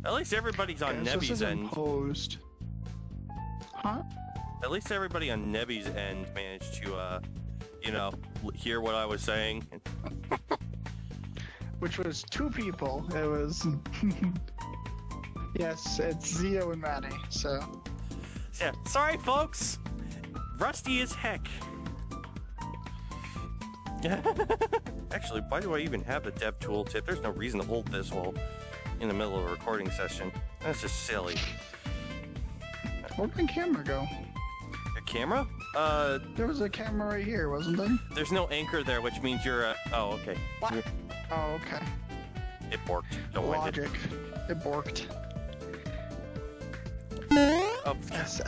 At least everybody's on Nebi's end. Imposed. Huh? At least everybody on Nebi's end managed to, you know, hear what I was saying. Which was 2 people. It was... Yes, it's Zio and Maddie, so... Yeah, sorry folks! Rusty as heck. Actually, why do I even have the dev tooltip? There's no reason to hold this while in the middle of a recording session. That's just silly. Where'd the camera go? A camera? There was a camera right here, wasn't there? There's no anchor there, which means you're, oh, okay. What? Oh, okay. It borked. Don't mind it. Logic. It borked. Oh, S.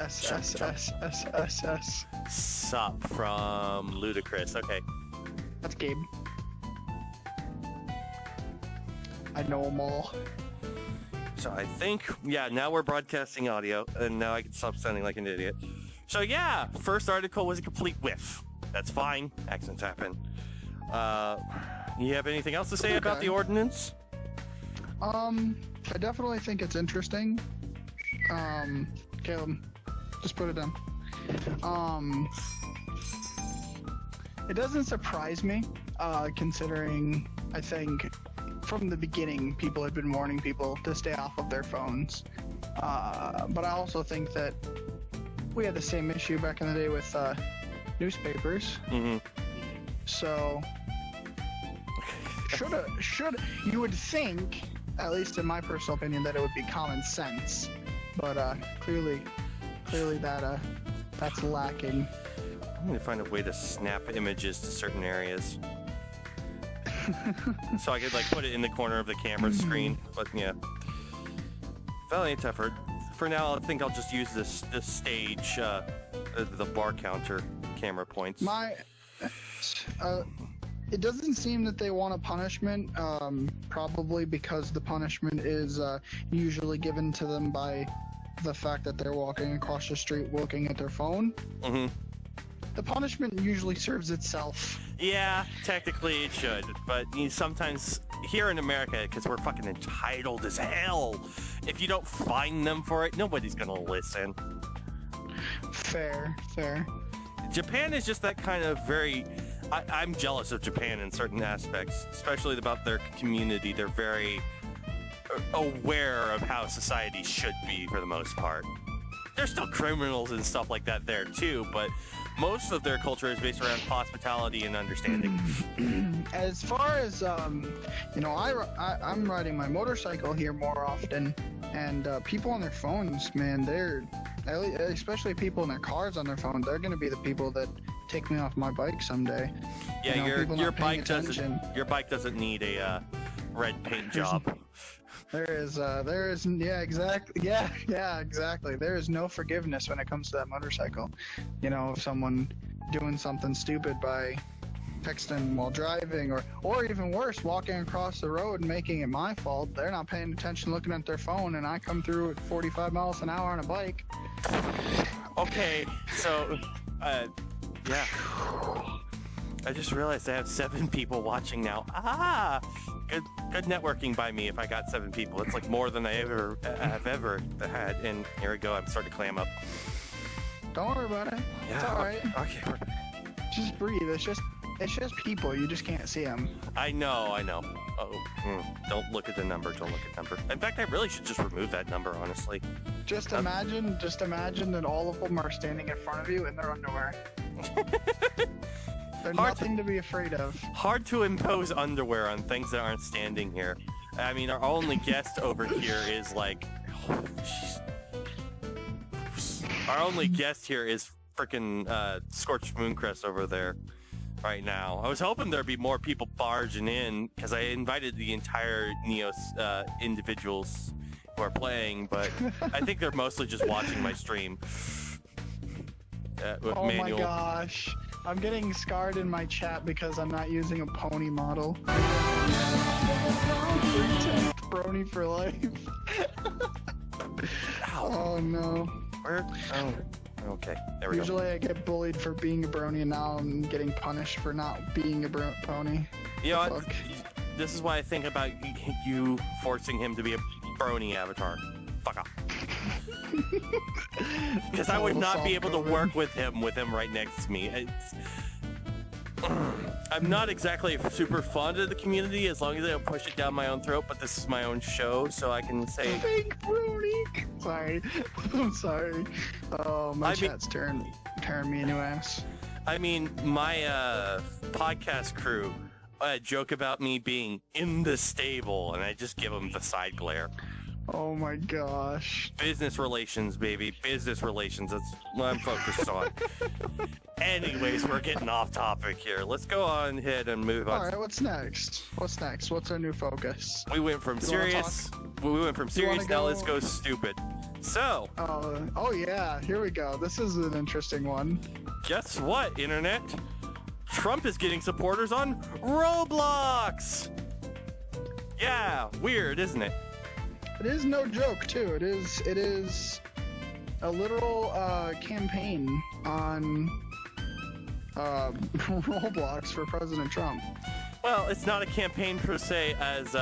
Sup from Ludicrous. Okay. That's Gabe. I know them all. So I think, yeah, now we're broadcasting audio, and now I can stop sounding like an idiot. So yeah, first article was a complete whiff. That's fine. Accidents happen. You have anything else to say about the ordinance? I definitely think it's interesting. Caleb, just put it down. It doesn't surprise me, considering I think from the beginning people had been warning people to stay off of their phones. But I also think that we had the same issue back in the day with newspapers. Mm-hmm. So should you would think, at least in my personal opinion, that it would be common sense. But clearly that's lacking. I'm gonna find a way to snap images to certain areas, so I could like put it in the corner of the camera screen. But yeah, valiant effort. For now, I think I'll just use this stage, the bar counter camera points. It doesn't seem that they want a punishment, probably because the punishment is usually given to them by the fact that they're walking across the street looking at their phone. Mm-hmm. The punishment usually serves itself. Yeah, technically it should, but sometimes here in America, because we're fucking entitled as hell, if you don't fine them for it, nobody's gonna listen. Fair. Japan is just that kind of very... I'm jealous of Japan in certain aspects, especially about their community. They're very aware of how society should be for the most part. There's still criminals and stuff like that there too, but most of their culture is based around hospitality and understanding. As far as, you know, I'm riding my motorcycle here more often, and people on their phones, man, especially people in their cars on their phone, they're going to be the people that take me off my bike someday. Yeah, you know, your bike doesn't need a red paint job. There is, yeah, exactly. Yeah, exactly. There is no forgiveness when it comes to that motorcycle. You know, if someone doing something stupid by texting while driving, or even worse, walking across the road and making it my fault, they're not paying attention, looking at their phone, and I come through at 45 miles an hour on a bike. Okay, so, yeah. I just realized I have 7 people watching now. Ah! Good networking by me if I got 7 people. It's like more than I have ever had. And here we go, I'm starting to clam up. Don't worry about it. Yeah, it's alright. Okay. Just breathe. It's just people. You just can't see them. I know. Oh, don't look at the number. In fact, I really should just remove that number, honestly. Just imagine that all of them are standing in front of you in their underwear. There's nothing to be afraid of. Hard to impose underwear on things that aren't standing here. I mean, our only guest over here is like... Oh, our only guest here is frickin' Scorched Mooncrest over there right now. I was hoping there'd be more people barging in, because I invited the entire Neos individuals who are playing, but I think they're mostly just watching my stream. With Manuel. My gosh. I'm getting scarred in my chat because I'm not using a pony model. Brony for life. Oh no. Where? Oh, okay. There we go. Usually I get bullied for being a brony, and now I'm getting punished for not being a pony. You know what? This is why I think about you forcing him to be a brony avatar. Fuck off. Because I would not be able to work with him right next to me. I'm not exactly super fond of the community as long as they don't push it down my own throat, but this is my own show, so I can say... Fake brony! Sorry. I'm sorry. Oh, my chat's tearing me a new ass. I mean, my podcast crew joke about me being in the stable, and I just give them the side glare. Oh my gosh. Business relations, baby. Business relations. That's what I'm focused on. Anyways, we're getting off topic here. Let's go on ahead and move on. Alright, what's next? What's next? What's our new focus? We went from serious. Now let's go stupid. So. Oh yeah, here we go. This is an interesting one. Guess what, Internet? Trump is getting supporters on Roblox! Yeah, weird, isn't it? It is no joke, too. It is a literal campaign on Roblox for President Trump. Well, it's not a campaign per se as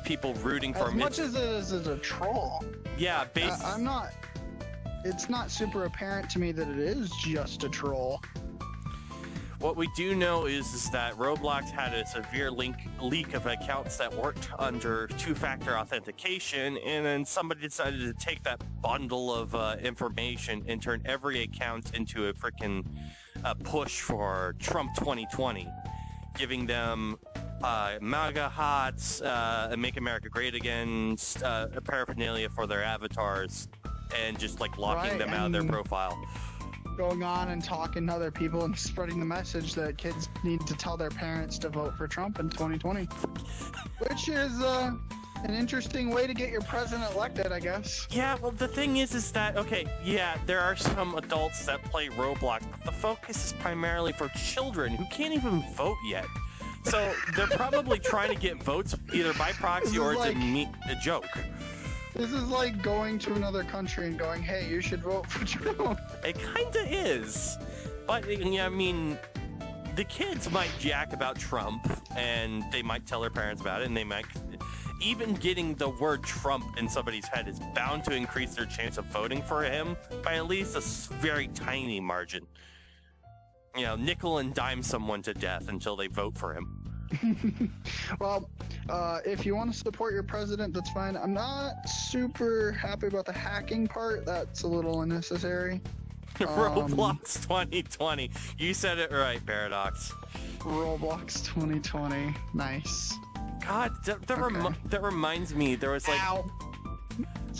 people rooting for him. As much as it is a troll. Yeah, it's not super apparent to me that it is just a troll. What we do know is that Roblox had a severe leak of accounts that worked under two-factor authentication, and then somebody decided to take that bundle of information and turn every account into a freaking push for Trump 2020, giving them MAGA hats, Make America Great Again, paraphernalia for their avatars, and just like locking them out of their profile. Going on and talking to other people and spreading the message that kids need to tell their parents to vote for Trump in 2020. Which is an interesting way to get your president elected, I guess. Yeah, well, the thing is that, okay, yeah, there are some adults that play Roblox, but the focus is primarily for children who can't even vote yet. So they're probably trying to get votes either by proxy or it's a joke. This is like going to another country and going, hey, you should vote for Trump. It kinda is. But, I mean, the kids might jack about Trump, and they might tell their parents about it, and they might... Even getting the word Trump in somebody's head is bound to increase their chance of voting for him by at least a very tiny margin. You know, nickel and dime someone to death until they vote for him. Well, if you want to support your president, that's fine. I'm not super happy about the hacking part. That's a little unnecessary. Roblox 2020. You said it right, Paradox. Roblox 2020. Nice. God, that reminds me. There was like... Ow.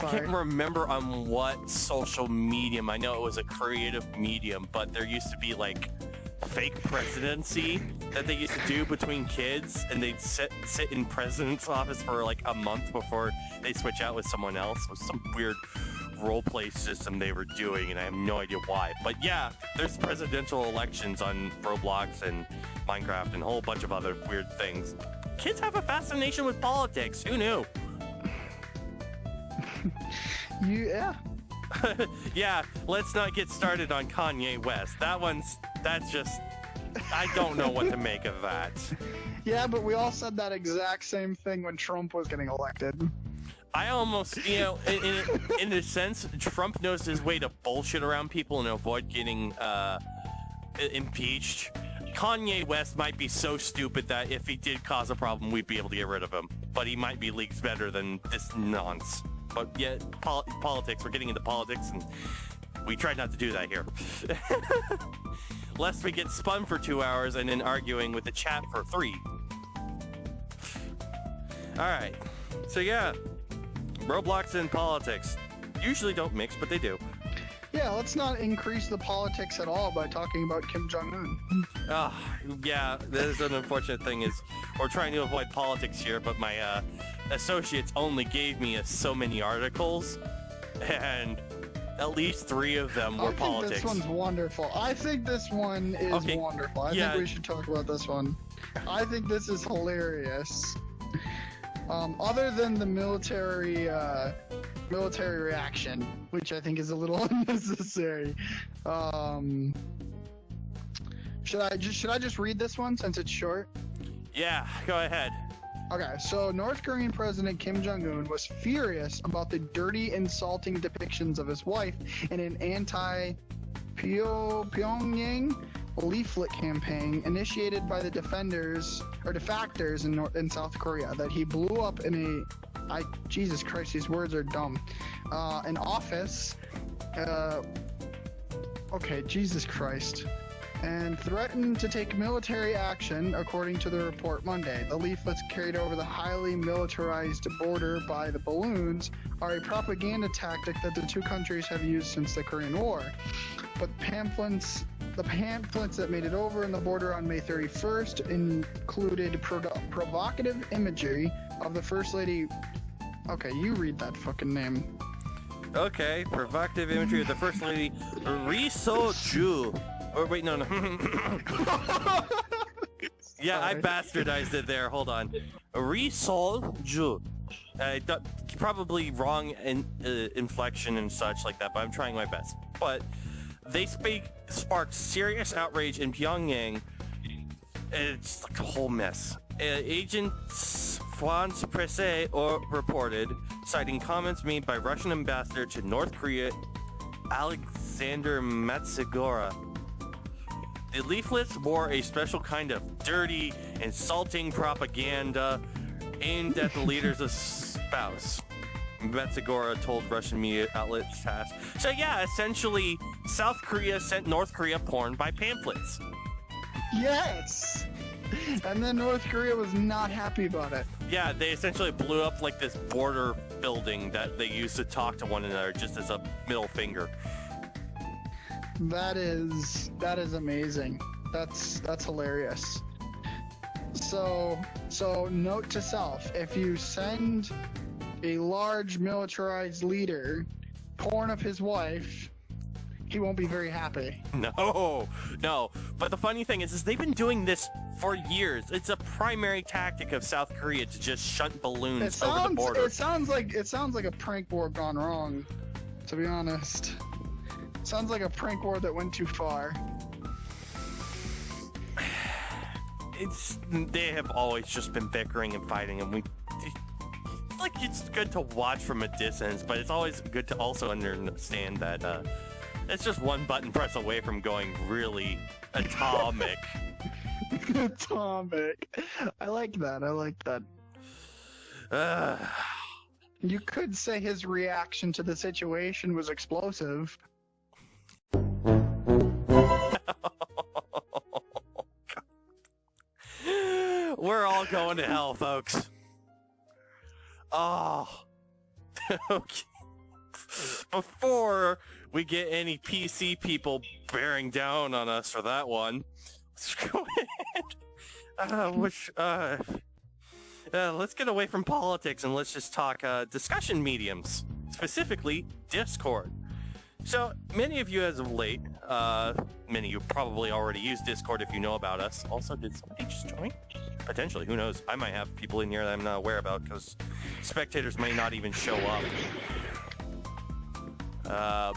I can't remember on what social medium. I know it was a creative medium, but there used to be like fake presidency that they used to do between kids, and they'd sit in president's office for like a month before they switch out with someone else. It was some weird role-play system they were doing, and I have no idea why. But yeah, there's presidential elections on Roblox and Minecraft and a whole bunch of other weird things. Kids have a fascination with politics. Who knew? Yeah. Yeah, let's not get started on Kanye West. That's just... I don't know what to make of that. Yeah, but we all said that exact same thing when Trump was getting elected. I almost, you know, in a sense, Trump knows his way to bullshit around people and avoid getting impeached. Kanye West might be so stupid that if he did cause a problem, we'd be able to get rid of him. But he might be leagues better than this nonce. But yeah, politics, we're getting into politics, and we tried not to do that here. Lest we get spun for 2 hours and then arguing with the chat for 3. Alright, so yeah, Roblox and politics usually don't mix, but they do. Yeah, let's not increase the politics at all by talking about Kim Jong-un. Yeah, there's an unfortunate thing is we're trying to avoid politics here, but my associates only gave me so many articles, and at least 3 of them were politics. I think this one's wonderful. I think this one is wonderful. I think we should talk about this one. I think this is hilarious. Other than the military reaction, which I think is a little unnecessary. Should I just read this one since it's short? Yeah, go ahead. Okay, so North Korean President Kim Jong-un was furious about the dirty, insulting depictions of his wife in an anti-Pyongyang leaflet campaign initiated by the defectors in South Korea that he blew up in Jesus Christ, these words are dumb. An office. Okay, Jesus Christ. And threatened to take military action, according to the report Monday. The leaflets carried over the highly militarized border by the balloons are a propaganda tactic that the two countries have used since the Korean War. But the pamphlets that made it over in the border on May 31st included provocative imagery of the First Lady. Okay, you read that fucking name. Okay, provocative imagery of the First Lady, Ri So-ju. Or wait, no. Yeah, I bastardized it there. Hold on. Ri So-ju. Probably wrong inflection and such like that, but I'm trying my best. But they sparked serious outrage in Pyongyang. It's like a whole mess. Agents France Presse reported, citing comments made by Russian ambassador to North Korea, Alexander Matsugora. The leaflets wore a special kind of dirty, insulting propaganda aimed at the leader's spouse. Matsugora told Russian media outlets TASS. So yeah, essentially, South Korea sent North Korea porn by pamphlets. Yes! And then North Korea was not happy about it. Yeah, they essentially blew up like this border building that they used to talk to one another just as a middle finger. That is amazing. That's hilarious. So note to self, if you send a large militarized leader porn of his wife, he won't be very happy. No. But the funny thing is they've been doing this for years. It's a primary tactic of South Korea to just shunt balloons over the border. It sounds like a prank war gone wrong, to be honest. Sounds like a prank war that went too far. They have always just been bickering and fighting, and it's good to watch from a distance, but it's always good to also understand that it's just one button press away from going really atomic. Atomic. I like that. You could say his reaction to the situation was explosive. We're all going to hell, folks. Oh. Okay. Before we get any PC people bearing down on us for that one, let's go ahead. Let's get away from politics and let's just talk discussion mediums, specifically Discord. So, many of you as of late, many of you probably already use Discord if you know about us. Also, did somebody just join? Potentially, who knows? I might have people in here that I'm not aware about because spectators may not even show up.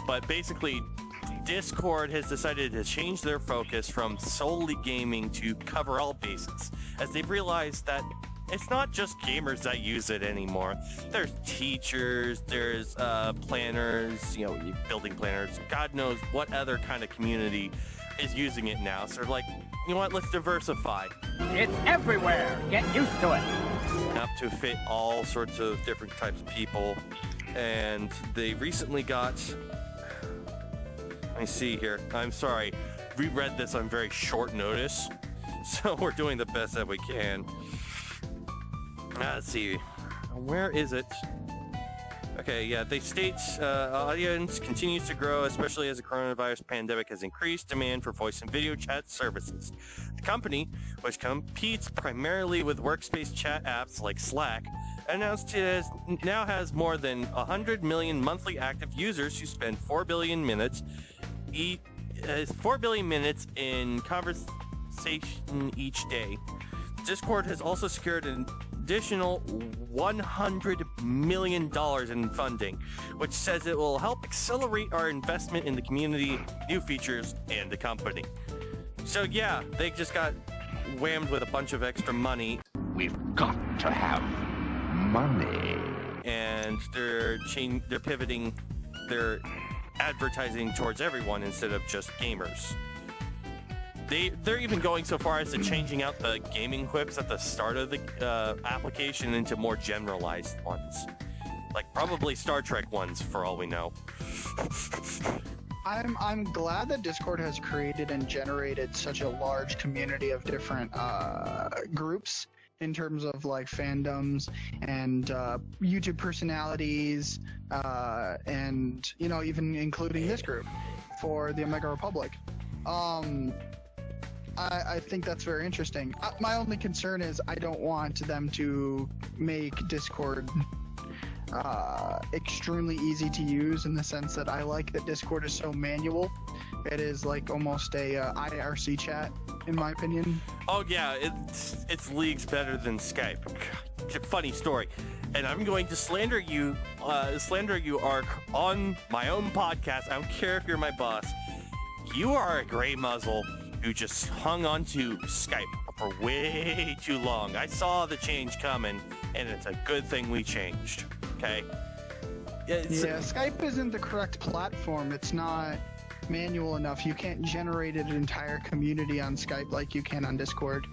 But basically, Discord has decided to change their focus from solely gaming to cover all bases, as they've realized that it's not just gamers that use it anymore. There's teachers, there's planners, building planners, God knows what other kind of community is using it now. So they're like, you know what, let's diversify. It's everywhere! Get used to it! Up to fit all sorts of different types of people. And they recently got... Let me see here. I'm sorry. We read this on very short notice. So we're doing the best that we can. Let's see. Where is it? Okay, yeah, they state audience continues to grow, especially as the coronavirus pandemic has increased demand for voice and video chat services. The company, which competes primarily with workspace chat apps like Slack, announced it now has more than 100 million monthly active users who spend 4 billion minutes in conversation each day. Discord has also secured an additional $100 million in funding, which says it will help accelerate our investment in the community, new features, and the company. So yeah, they just got whammed with a bunch of extra money. We've got to have money. And they're pivoting their advertising towards everyone instead of just gamers. They're even going so far as to changing out the gaming quips at the start of the application into more generalized ones. Like probably Star Trek ones, for all we know. I'm glad that Discord has created and generated such a large community of different groups in terms of like fandoms and YouTube personalities, and even including this group for the Omega Republic. I think that's very interesting. My only concern is I don't want them to make Discord extremely easy to use, in the sense that I like that Discord is so manual. It is like almost a IRC chat, in my opinion. Oh yeah, it's leagues better than Skype. Funny story, and I'm going to slander you, Ark, on my own podcast. I don't care if you're my boss. You are a gray muzzle who just hung on to Skype for way too long. I saw the change coming, and it's a good thing we changed. Okay. Yeah, Skype isn't the correct platform. It's not manual enough. You can't generate an entire community on Skype like you can on Discord,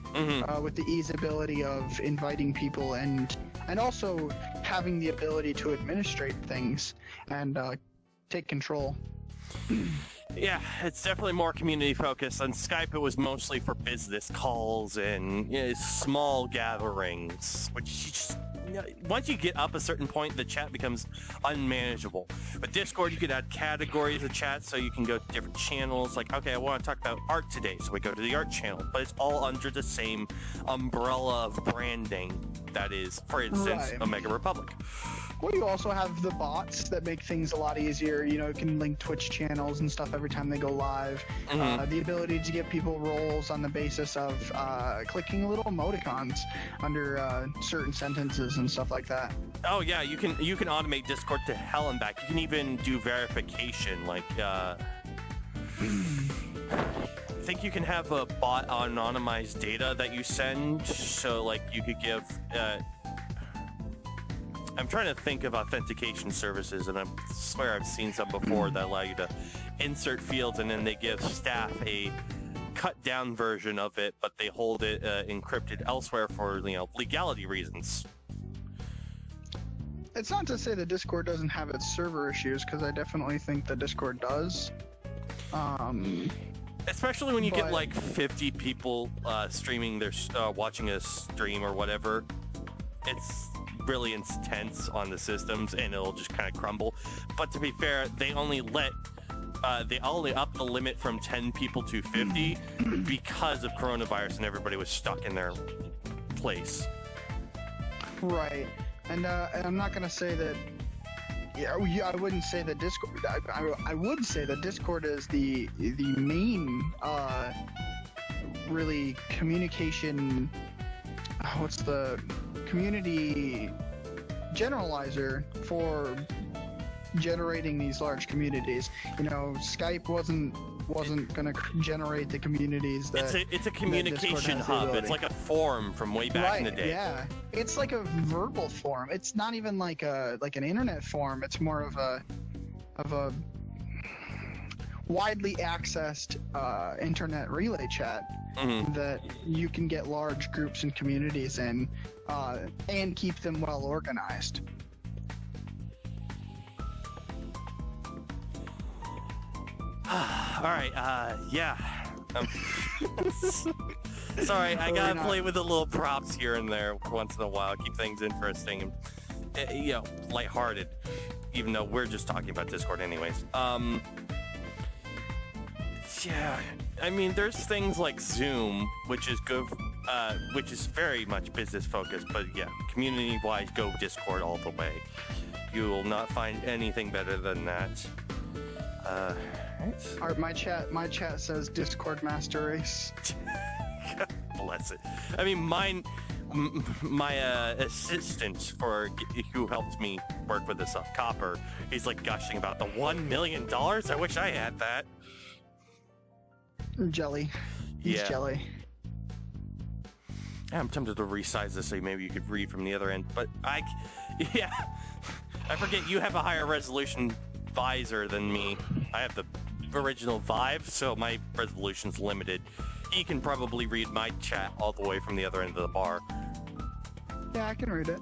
with the easeability of inviting people and also having the ability to administrate things and take control. Yeah, it's definitely more community focused. On Skype, it was mostly for business calls and small gatherings, which you just, once you get up a certain point, the chat becomes unmanageable. With Discord, you can add categories of chat, so you can go to different channels. Like, okay, I want to talk about art today, so we go to the art channel. But it's all under the same umbrella of branding that is, for instance, Omega Republic. Well, you also have the bots that make things a lot easier. You can link Twitch channels and stuff every time they go live. The ability to get people roles on the basis of clicking little emoticons under certain sentences and stuff like that. Oh yeah, you can automate Discord to hell and back. You can even do verification, like I think you can have a bot anonymized data that you send, so like you could give I'm trying to think of authentication services, and I swear I've seen some before that allow you to insert fields, and then they give staff a cut down version of it, but they hold it encrypted elsewhere for legality reasons. It's not to say that Discord doesn't have its server issues, because I definitely think that Discord does. Especially when you get like 50 people streaming their watching a stream or whatever. It's really intense on the systems, and it'll just kind of crumble. But to be fair, they only up the limit from 10 people to 50 because of coronavirus, and everybody was stuck in their place. Right, and I'm not gonna say that. Yeah, I wouldn't say that Discord. I would say that Discord is the main really communication. What's the community generalizer for generating these large communities? Skype wasn't gonna generate the communities that it's a communication hub. It's like a forum from way back in the day. Yeah, it's like a verbal forum. It's not even like an internet forum. It's more of a widely accessed internet relay chat that you can get large groups and communities in, and keep them well organized. All right, yeah. Sorry, I gotta play with the little props here and there once in a while, keep things interesting and, lighthearted, even though we're just talking about Discord anyways. Yeah, I mean, there's things like Zoom, which is good, which is very much business focused, but yeah, community-wise, go Discord all the way. You will not find anything better than that. Art, my chat says Discord Master Race. God bless it. I mean, my assistant who helped me work with this Copper, he's like gushing about the $1 million. I wish I had that. Jelly. He's jelly. I'm tempted to resize this so maybe you could read from the other end, but yeah, I forget you have a higher resolution visor than me. I have the original Vive, so my resolution's limited. He can probably read my chat all the way from the other end of the bar. Yeah, I can read it.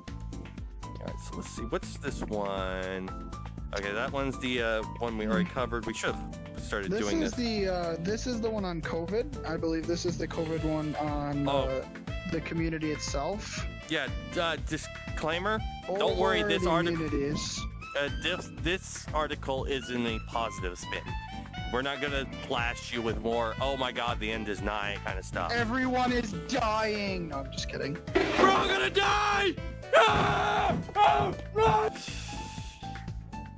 Alright, so let's see, what's this one? Okay, that one's the one we already covered. We should have started doing this. This is the one on COVID. I believe this is the COVID one on the community itself. Yeah, disclaimer. Don't worry, this article. This article is in a positive spin. We're not gonna blast you with more, oh my god, the end is nigh kind of stuff. Everyone is dying! No, I'm just kidding. We're all gonna die!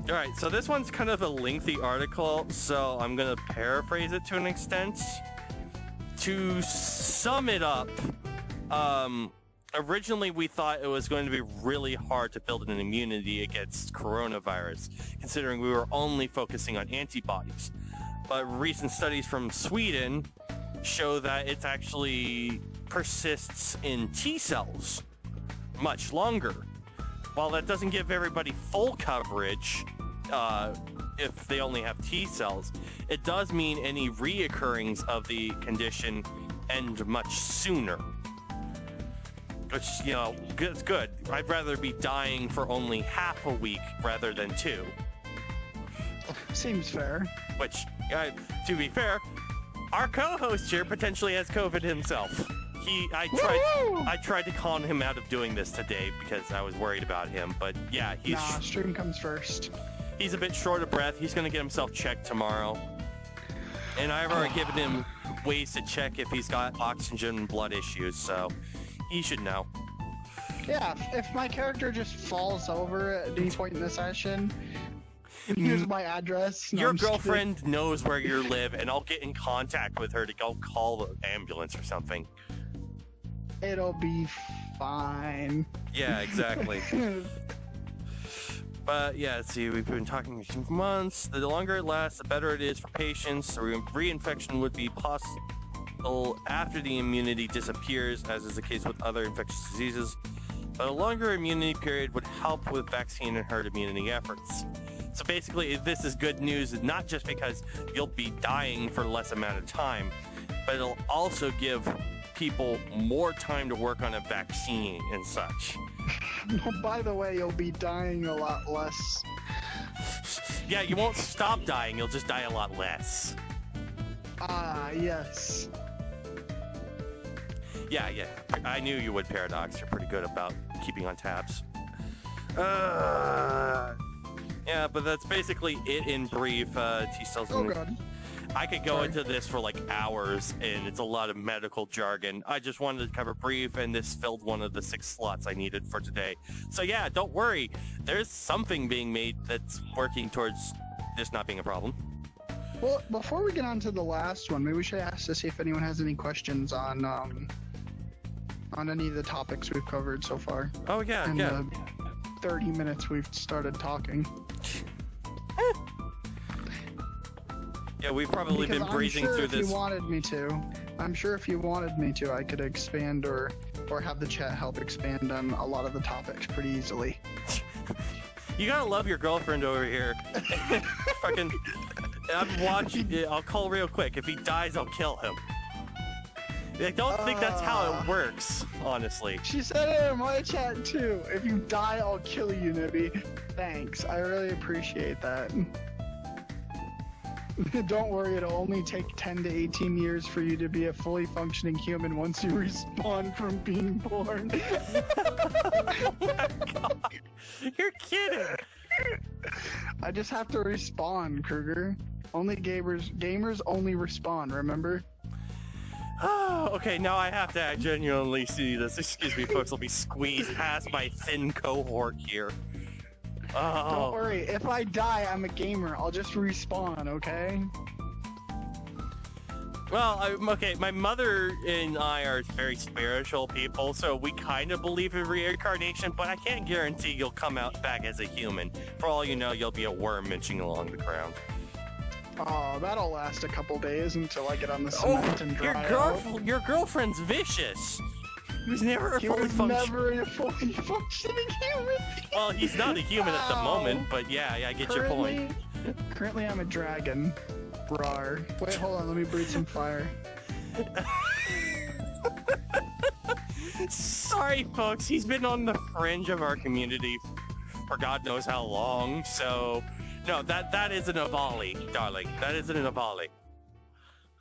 Alright, so this one's kind of a lengthy article, so I'm gonna paraphrase it to an extent. To sum it up, originally we thought it was going to be really hard to build an immunity against coronavirus, considering we were only focusing on antibodies. But recent studies from Sweden show that it actually persists in T cells much longer. While that doesn't give everybody full coverage, if they only have T cells, it does mean any reoccurrings of the condition end much sooner. Which, you know, it's good. I'd rather be dying for only half a week rather than 2. Seems fair. Which, to be fair, our co-host here potentially has COVID himself. I tried to con him out of doing this today because I was worried about him, but yeah, stream comes first. He's a bit short of breath. He's gonna get himself checked tomorrow. And I've already given him ways to check if he's got oxygen and blood issues, so he should know. Yeah, if my character just falls over at any point in the session, here's my address. No, your girlfriend knows where you live, and I'll get in contact with her to go call the ambulance or something. It'll be fine. Yeah, exactly. But yeah, see, we've been talking for 2 months. The longer it lasts, the better it is for patients. So reinfection would be possible after the immunity disappears, as is the case with other infectious diseases. But a longer immunity period would help with vaccine and herd immunity efforts. So basically, this is good news, not just because you'll be dying for less amount of time, but it'll also give people more time to work on a vaccine and such. By the way, you'll be dying a lot less. Yeah, you won't stop dying, you'll just die a lot less. Ah, yes. Yeah, I knew you would, Paradox. You're pretty good about keeping on tabs. Yeah, but that's basically it in brief. T-cells. Oh god. I could go into this for like hours, and it's a lot of medical jargon. I just wanted to cover brief, and this filled one of the 6 slots I needed for today. So yeah, don't worry. There's something being made that's working towards this not being a problem. Well, before we get on to the last one, maybe we should ask to see if anyone has any questions on any of the topics we've covered so far. Oh yeah, in yeah. the 30 minutes we've started talking. Yeah, we've probably been breezing through this. If you wanted me to, I'm sure if you wanted me to, I could expand or have the chat help expand on a lot of the topics pretty easily. You gotta love your girlfriend over here. Fucking, I'm watching. I'll call real quick. If he dies, I'll kill him. I don't think that's how it works, honestly. She said it in my chat too. If you die, I'll kill you, Nebi. Thanks. I really appreciate that. Don't worry, it'll only take 10 to 18 years for you to be a fully functioning human once you respawn from being born. Oh my god. You're kidding. I just have to respawn, Kruger. Only gamers only respawn, remember? Oh, okay, now I have to genuinely see this. Excuse me, folks, I'll be squeezed past my thin cohort here. Oh. Don't worry, if I die, I'm a gamer. I'll just respawn, okay? Well, okay, my mother and I are very spiritual people, so we kind of believe in reincarnation, but I can't guarantee you'll come out back as a human. For all you know, you'll be a worm inching along the ground. Oh, that'll last a couple days until I get on the cement and dry out. Your girlfriend's vicious. He was never a fully functioning human. Well, he's not a human at the Ow. moment, but yeah, I get your point. Currently, I'm a dragon. Rawr. Wait, hold on. Let me breathe some fire. Sorry, folks. He's been on the fringe of our community for God knows how long. So, no, that is an Avali, darling. That isn't an Avali.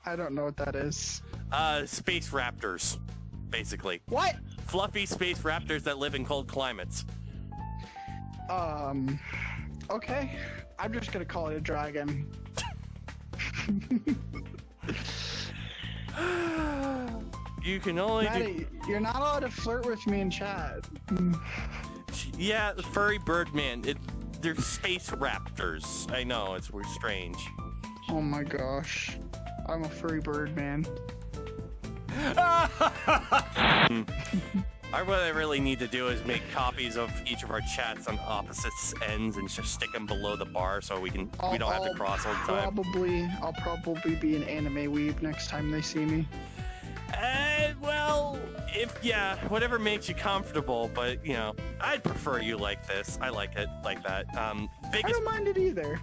I don't know what that is. Space raptors, basically. What? Fluffy space raptors that live in cold climates. Okay. I'm just gonna call it a dragon. You can only Maddie, you're not allowed to flirt with me in chat. Yeah, the furry birdman. They're space raptors. I know, we're strange. Oh my gosh. I'm a furry bird man. What I really need to do is make copies of each of our chats on opposite ends and just stick them below the bar so we don't have to cross all the time. I'll probably be an anime weeb next time they see me. Well, whatever makes you comfortable, but you know, I'd prefer you like this. I like it like that. I don't mind it either.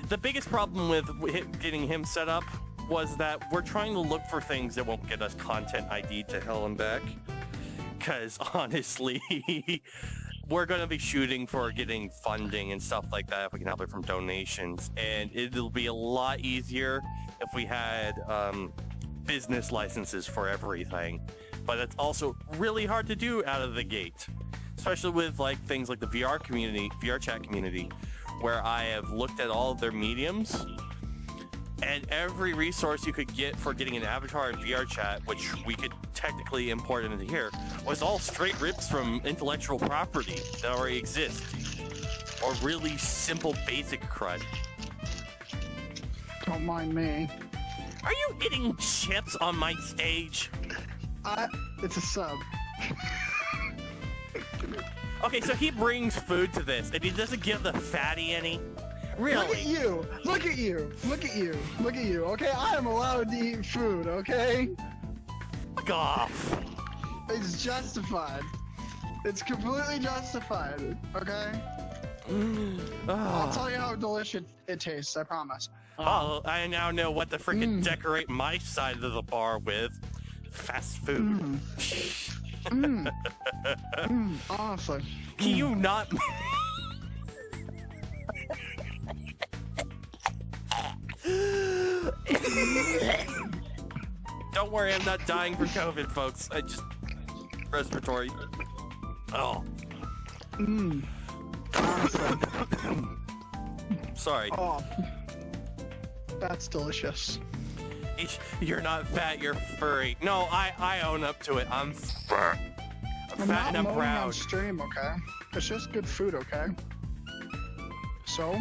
The biggest problem with getting him set up was that we're trying to look for things that won't get us content ID to hell and back. Because honestly, we're going to be shooting for getting funding and stuff like that if we can help it from donations. And it'll be a lot easier if we had business licenses for everything. But it's also really hard to do out of the gate. Especially with things like the VR chat community, where I have looked at all of their mediums. And every resource you could get for getting an avatar in VR chat, which we could technically import into here, was all straight rips from intellectual property that already exists. Or really simple basic crud. Don't mind me. Are you eating chips on my stage? It's a sub. Okay, so he brings food to this, and he doesn't give the fatty any? Really? Look at you! Look at you! Look at you! Look at you! Okay, I am allowed to eat food, okay? Fuck off! It's justified. It's completely justified, okay? I'll tell you how delicious it tastes, I promise. Oh, I now know what to freaking decorate my side of the bar with. Fast food. Honestly. Can you not... Don't worry, I'm not dying from COVID, folks. I just... respiratory. Oh. Sorry. Oh. That's delicious. You're not fat, you're furry. No, I own up to it. I'm fat. I'm fat and I'm proud. On stream, okay? It's just good food, okay? So?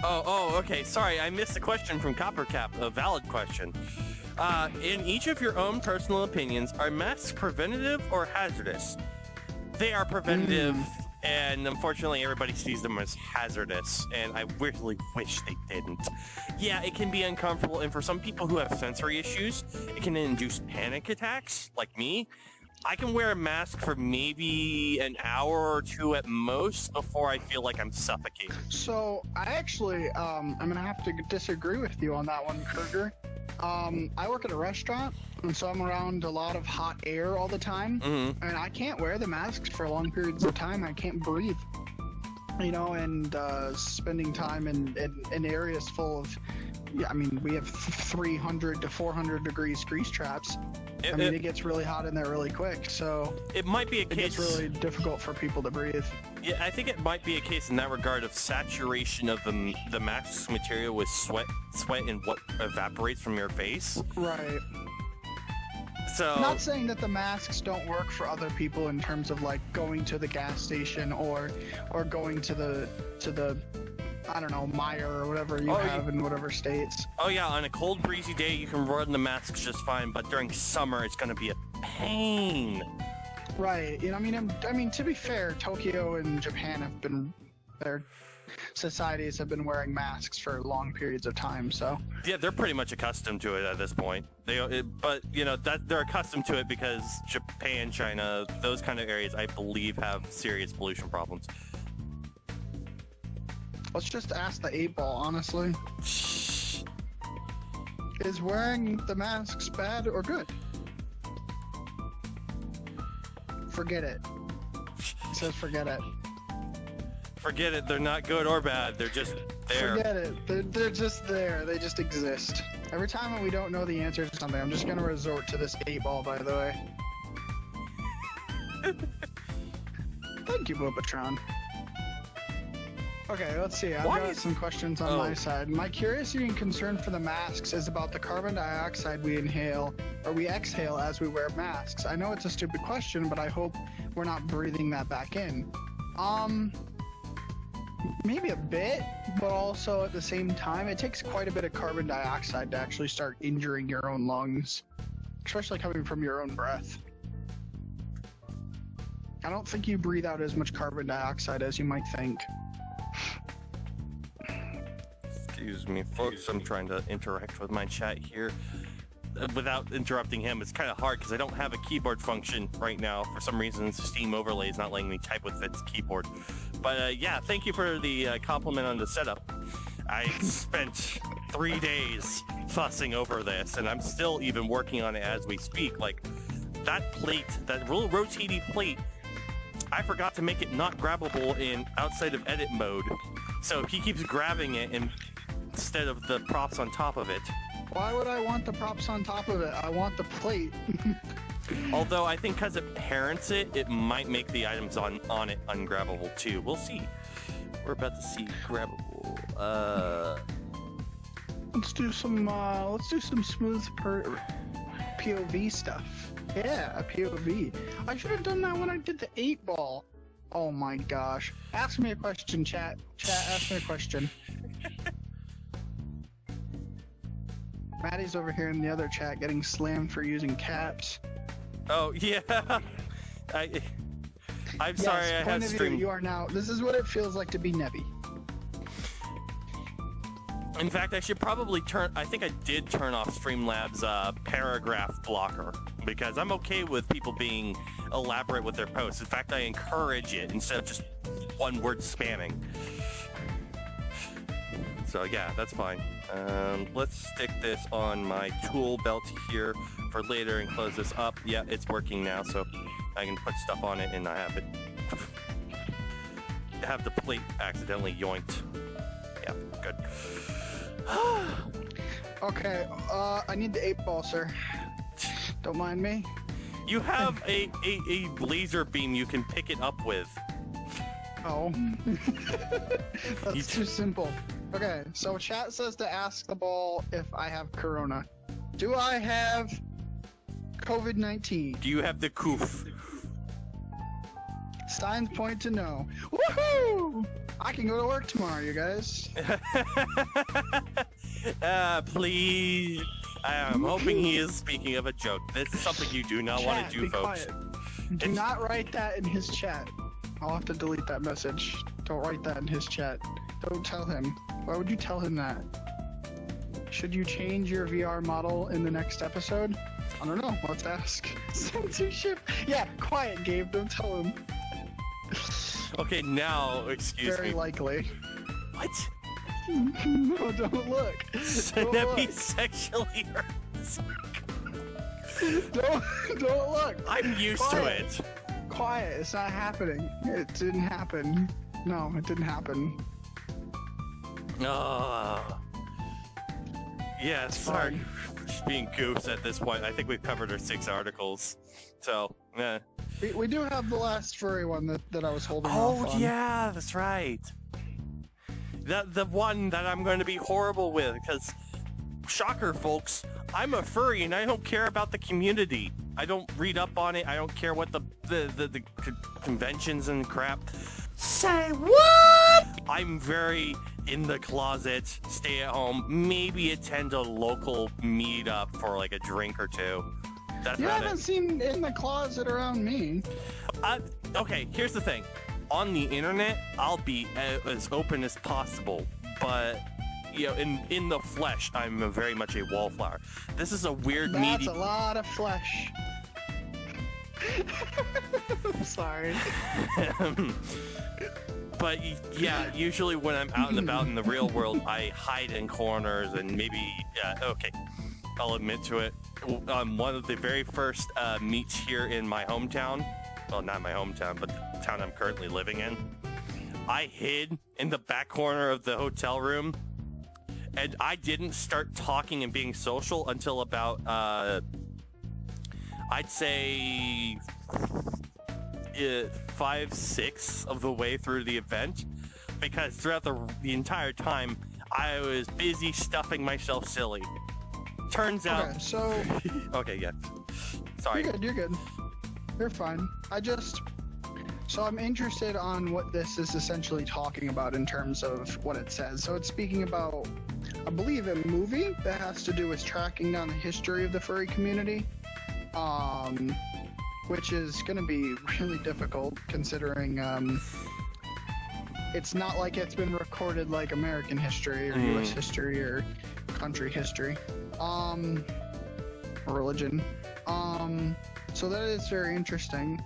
Oh, okay. Sorry, I missed the question from Coppercap. A valid question. In each of your own personal opinions, are masks preventative or hazardous? They are preventative, and unfortunately everybody sees them as hazardous, and I really wish they didn't. Yeah, it can be uncomfortable, and for some people who have sensory issues, it can induce panic attacks, like me. I can wear a mask for maybe an hour or two at most before I feel like I'm suffocating. So, I actually, I'm gonna have to disagree with you on that one, Kruger. I work at a restaurant, and so I'm around a lot of hot air all the time, and I can't wear the masks for long periods of time. I can't breathe, you know, and spending time in areas full of, I mean, we have 300 to 400 degrees grease traps. It gets really hot in there really quick, so it might be a case. It's really difficult for people to breathe. Yeah, I think it might be a case in that regard of saturation of the mask material with sweat and what evaporates from your face. Right. So. I'm not saying that the masks don't work for other people in terms of like going to the gas station or going to the I don't know, Meyer or whatever you have in whatever states. Oh yeah, on a cold breezy day you can run the masks just fine, but during summer it's gonna be a pain. Right. You know, I mean, to be fair, Tokyo and Japan have been societies have been wearing masks for long periods of time. So Yeah, they're pretty much accustomed to it at this point. But you know that they're accustomed to it because Japan, China, those kind of areas, I believe, have serious pollution problems. let's just ask the 8-ball, honestly. Is wearing the masks bad or good? Forget it. It says forget it. Forget it. They're not good or bad. They're just there. Forget it. They're just there. They just exist. Every time when we don't know the answer to something, I'm just gonna resort to this 8-ball, by the way. Thank you, Bobatron. Okay, let's see. I've got some questions on my side. My curiosity and concern for the masks is about the carbon dioxide we inhale or we exhale as we wear masks. I know it's a stupid question, but I hope we're not breathing that back in. Maybe a bit, but also at the same time, it takes quite a bit of carbon dioxide to actually start injuring your own lungs, especially coming from your own breath. I don't think you breathe out as much carbon dioxide as you might think. Excuse me, folks. I'm trying to interact with my chat here without interrupting him. It's kind of hard because I don't have a keyboard function right now. For some reason, Steam Overlay is not letting me type with its keyboard. But yeah, thank you for the compliment on the setup. I spent 3 days fussing over this, and I'm still even working on it as we speak. Like, that plate, that little rotating plate, I forgot to make it not grabbable in outside of edit mode. So he keeps grabbing it instead of the props on top of it. Why would I want the props on top of it? I want the plate. Although I think because it parents it, it might make the items on it ungrabbable too. We'll see. We're about to see grabbable. Let's do some smooth POV stuff. Yeah, a POV. I should have done that when I did the 8-ball. Oh my gosh. Ask me a question, chat. Chat, ask me a question. Maddie's over here in the other chat getting slammed for using caps. Oh, yeah. I'm sorry, I had stream. You are now. This is what it feels like to be Nebi. In fact, I should probably I think I did turn off Streamlabs paragraph blocker because I'm okay with people being elaborate with their posts. In fact, I encourage it instead of just one-word spamming. So yeah, that's fine. Let's stick this on my tool belt here for later and close this up. Yeah, it's working now, so I can put stuff on it and not have it have the plate accidentally yoinked. Yeah, good. Okay, I need the 8-ball, sir. Don't mind me. You have a laser beam you can pick it up with. Oh. That's too simple. Okay, so chat says to ask the ball if I have corona. Do I have COVID-19? Do you have the coof? Signs point to no. Woohoo! I can go to work tomorrow, you guys. Please. I'm hoping he is speaking of a joke. This is something you do not want to do, folks. Quiet. Do not write that in his chat. I'll have to delete that message. Don't write that in his chat. Don't tell him. Why would you tell him that? Should you change your VR model in the next episode? I don't know. Let's ask. Censorship. Yeah, quiet, Gabe. Don't tell him. Okay, now, excuse me. Very likely. What? No, don't look. Nebi sexually hurts. Don't look. I'm used to it. Quiet. It's not happening. It didn't happen. No, it didn't happen. Yeah, sorry. Just being goofs at this point. I think we've covered our 6 articles. So, yeah. We do have the last furry one that I was holding off on. Oh, yeah, that's right. The one that I'm going to be horrible with, because, shocker, folks, I'm a furry and I don't care about the community. I don't read up on it. I don't care what the conventions and crap. Say what? I'm very in the closet, stay at home, maybe attend a local meetup for like a drink or two. That's you haven't seen in the closet around me. Okay, here's the thing. on the internet, I'll be as open as possible, but you know, in the flesh, I'm very much a wallflower. This is a weird That's a lot of flesh. I'm sorry. But yeah, usually when I'm out and about in the real world, I hide in corners and maybe, okay, I'll admit to it. One of the very first meets here in my hometown, well, not my hometown, but the town I'm currently living in, I hid in the back corner of the hotel room, and I didn't start talking and being social until about, I'd say 5-6 of the way through the event, because throughout the entire time I was busy stuffing myself silly. Turns out. Okay, so. Okay, yeah. Sorry. You're good. You're fine. So I'm interested on what this is essentially talking about in terms of what it says. So it's speaking about, I believe, a movie that has to do with tracking down the history of the furry community. Which is going to be really difficult considering it's not like it's been recorded like American history or US history or country history, or religion. So that is very interesting.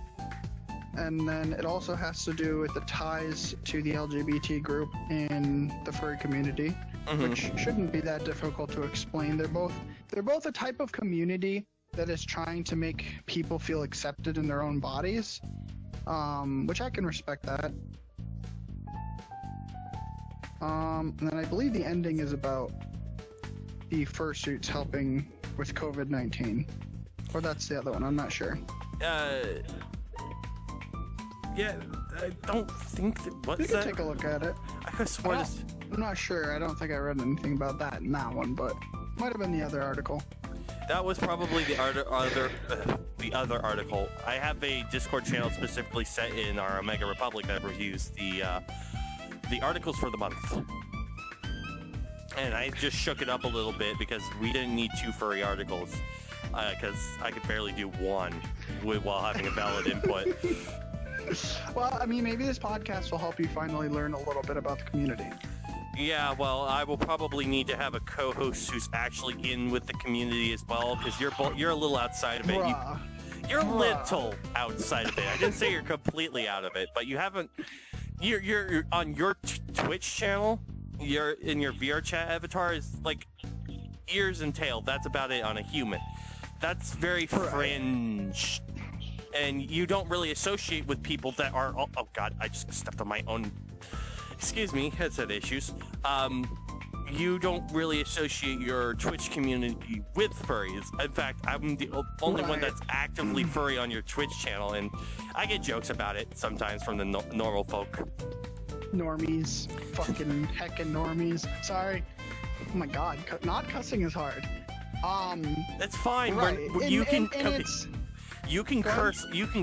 And then it also has to do with the ties to the LGBT group in the furry community, which shouldn't be that difficult to explain. They're both a type of community that is trying to make people feel accepted in their own bodies, which I can respect that. And then I believe the ending is about the fursuits helping with COVID-19. Or that's the other one, I'm not sure. Yeah, I don't think that... What's you can that? take a look at it. I could have sworn this... I'm not sure, I don't think I read anything about that in that one, but might have been the other article. That was probably the other article. I have a Discord channel specifically set in our Omega Republic that reviews the articles for the month. And I just shook it up a little bit because we didn't need 2 furry articles, because I could barely do 1 while having a valid input. Well, I mean, maybe this podcast will help you finally learn a little bit about the community. Yeah, well, I will probably need to have a co-host who's actually in with the community as well, because you're a little outside of it. You're a little outside of it. I didn't say you're completely out of it, but you haven't. You're on your Twitch channel. You're in your VR chat avatar is like ears and tail. That's about it on a human. That's very fringe, and you don't really associate with people that are. Oh God, I just stepped on my own. Excuse me, headset issues. You don't really associate your Twitch community with furries. In fact, I'm the only one that's actively furry on your Twitch channel, and I get jokes about it sometimes from the normal folk. Normies. Fucking heckin' normies. Sorry. Oh my God, not cussing is hard. It's fine. Right. You can curse. ahead. You can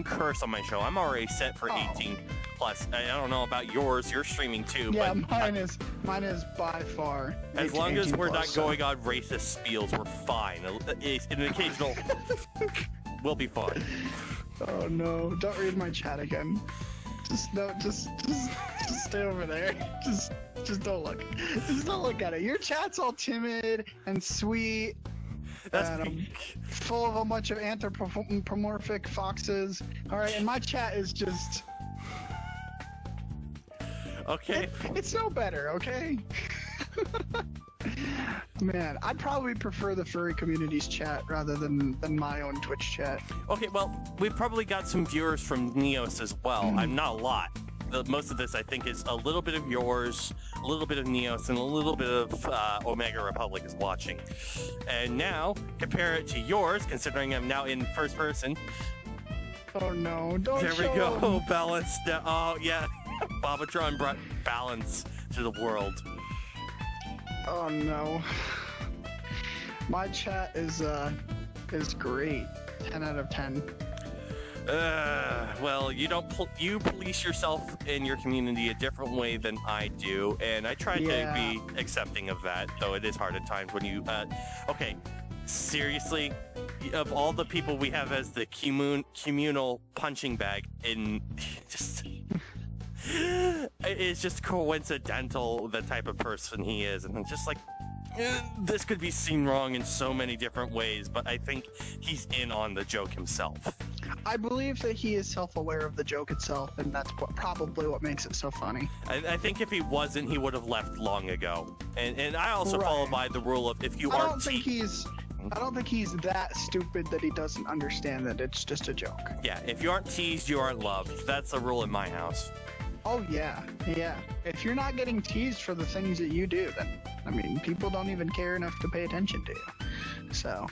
curse on my show. I'm already set for 18 plus. I don't know about yours. You're streaming too. Yeah, but mine is by far. As long as we're not plus, going on racist spiels, we're fine. An occasional, we'll be fine. Oh no! Don't read my chat again. Just stay over there. Just don't look. Just don't look at it. Your chat's all timid and sweet. That's full of a bunch of anthropomorphic foxes. All right, and my chat is just. Okay. It's no better, okay? Man, I'd probably prefer the furry community's chat rather than my own Twitch chat. Okay, well, we've probably got some viewers from Neos as well. I'm not a lot. Most of this, I think, is a little bit of yours, a little bit of Neos, and a little bit of Omega Republic is watching. And now, compare it to yours, considering I'm now in first person. Oh no, don't There we show go, them. balance. Oh, yeah. Bobatron brought balance to the world. Oh no. My chat is great. 10 out of 10. Well, you police yourself in your community a different way than I do, and I try to be accepting of that, though it is hard at times when you, okay, seriously, of all the people we have as the communal punching bag in, just, It's just coincidental the type of person he is, and I'm just like, this could be seen wrong in so many different ways, but I think he's in on the joke himself. I believe that he is self-aware of the joke itself, and that's probably what makes it so funny. I think if he wasn't, he would have left long ago. And I also follow by the rule of if you I aren't don't think he's that stupid that he doesn't understand that it's just a joke. Yeah, if you aren't teased, you aren't loved. That's the rule in my house. Oh yeah. If you're not getting teased for the things that you do, then I mean, people don't even care enough to pay attention to you. So,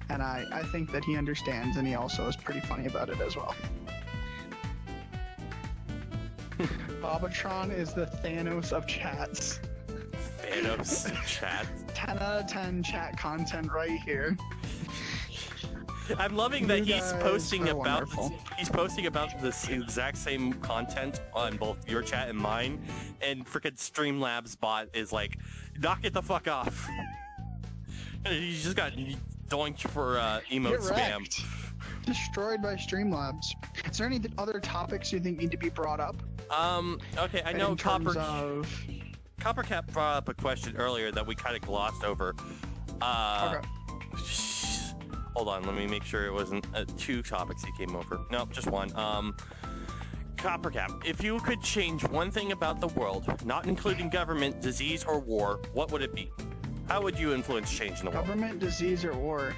and I think that he understands, and he also is pretty funny about it as well. Bobatron is the Thanos of chats. Thanos of chats. 10 out of 10 chat content right here. I'm loving that he's posting about wonderful. he's posting about this exact same content on both your chat and mine, and frickin' Streamlabs bot is like, knock it the fuck off. He just got doinked for emote spam. Destroyed by Streamlabs. Is there any other topics you think need to be brought up? Okay, I know Coppercat brought up a question earlier that we kind of glossed over. Okay. Hold on, let me make sure it wasn't 2 topics he came over. Nope, just one. Coppercap, if you could change one thing about the world, not including government, disease, or war, what would it be? How would you influence change in the world? Government, disease, or war?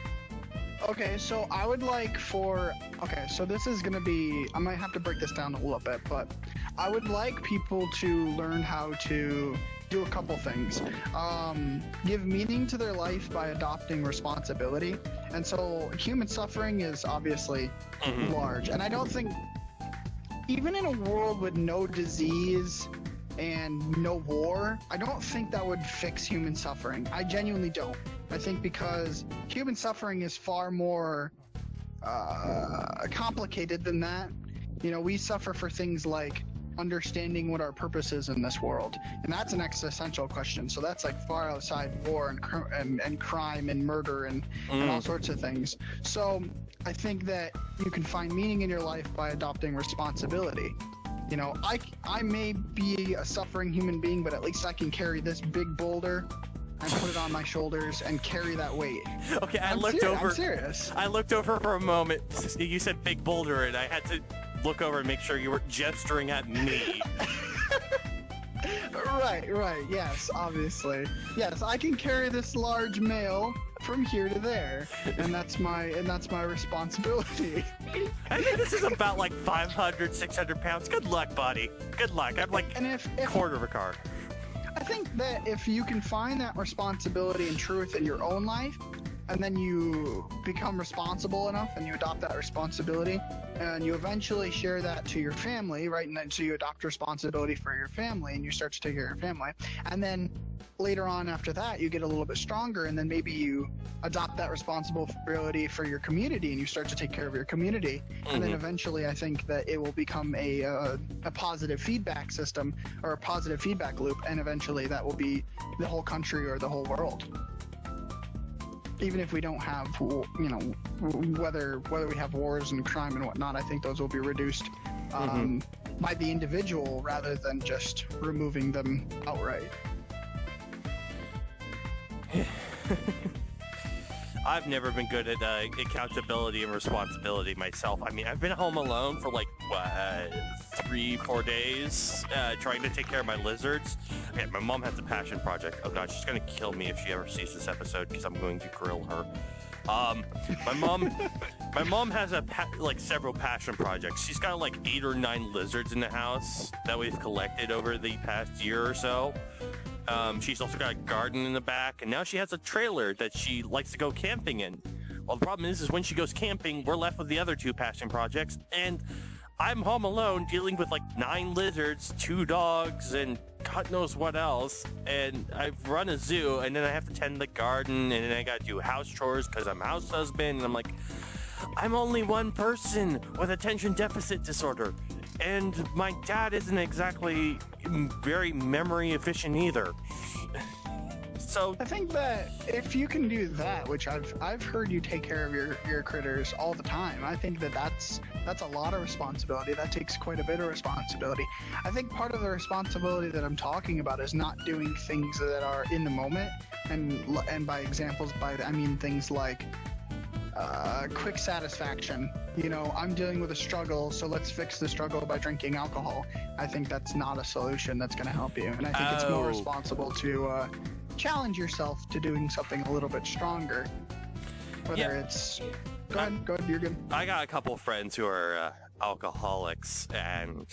Okay, so I would like for... Okay, so this is going to be... I might have to break this down a little bit, but I would like people to learn how to do a couple things. Give meaning to their life by adopting responsibility. And so human suffering is obviously large. And I don't think... Even in a world with no disease and no war, I don't think that would fix human suffering. I genuinely don't. I think because human suffering is far more complicated than that. You know, we suffer for things like understanding what our purpose is in this world, and that's an existential question. So that's like far outside war and crime and murder and all sorts of things. So I think that you can find meaning in your life by adopting responsibility. You know, I may be a suffering human being, but at least I can carry this big boulder and put it on my shoulders and carry that weight. Okay, I'm serious. I looked over for a moment. You said big boulder, and I had to look over and make sure you were gesturing at me. Right. Yes, obviously. Yes, I can carry this large mail from here to there, and that's my responsibility. I think this is about like 500, 600 pounds. Good luck, buddy. Good luck. I'm like a quarter of a car. I think that if you can find that responsibility and truth in your own life, and then you become responsible enough and you adopt that responsibility, and you eventually share that to your family, right? And then so you adopt responsibility for your family and you start to take care of your family. And then later on after that, you get a little bit stronger, and then maybe you adopt that responsibility for your community and you start to take care of your community. And then eventually I think that it will become a positive feedback system or a positive feedback loop, and eventually that will be the whole country or the whole world. Even if we don't have, you know, whether we have wars and crime and whatnot, I think those will be reduced by the individual rather than just removing them outright. I've never been good at accountability and responsibility myself. I mean, I've been home alone for like, 3-4 days, trying to take care of my lizards. Okay, my mom has a passion project. Oh god, she's gonna kill me if she ever sees this episode because I'm going to grill her. My mom has like several passion projects. She's got like 8 or 9 lizards in the house that we've collected over the past year or so. She's also got a garden in the back, and now she has a trailer that she likes to go camping in. Well, the problem is when she goes camping, we're left with the other 2 passion projects, and I'm home alone dealing with like 9 lizards, 2 dogs, and God knows what else. And I run a zoo, and then I have to tend the garden, and then I gotta do house chores because I'm house husband, and I'm like, I'm only one person with attention deficit disorder. And my dad isn't exactly very memory efficient either. So I think that if you can do that, which I've heard you take care of your critters all the time, I think that that's a lot of responsibility. That takes quite a bit of responsibility. I think part of the responsibility that I'm talking about is not doing things that are in the moment, and by examples, I mean things like quick satisfaction. You know, I'm dealing with a struggle, so let's fix the struggle by drinking alcohol. I think that's not a solution that's going to help you, and I think it's more responsible to challenge yourself to doing something a little bit stronger. Whether it's go ahead, you're good. I got a couple friends who are alcoholics, and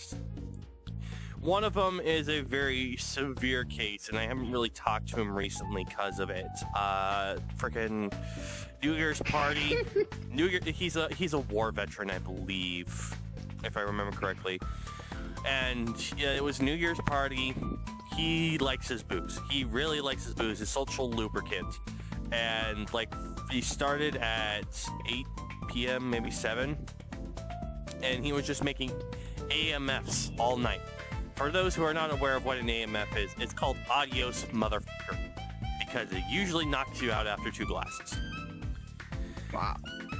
one of them is a very severe case, and I haven't really talked to him recently because of it. Freaking New Year's party. He's a war veteran, I believe, if I remember correctly. And yeah, it was New Year's party. He likes his booze. He really likes his booze, his social lubricant. And like, he started at 8 p.m., maybe 7, and he was just making AMFs all night. For those who are not aware of what an AMF is, it's called adios motherfucker, because it usually knocks you out after 2 glasses. Wow.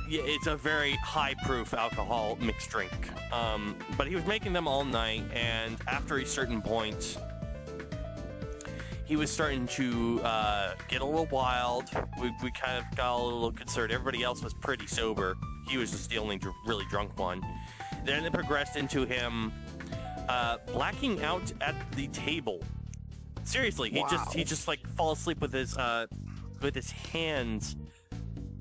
Yeah, it's a very high-proof alcohol mixed drink. But he was making them all night, and after a certain point, he was starting to get a little wild. We kind of got a little concerned. Everybody else was pretty sober. He was just the only really drunk one. Then it progressed into him blacking out at the table. Seriously, he just like fall asleep with his hands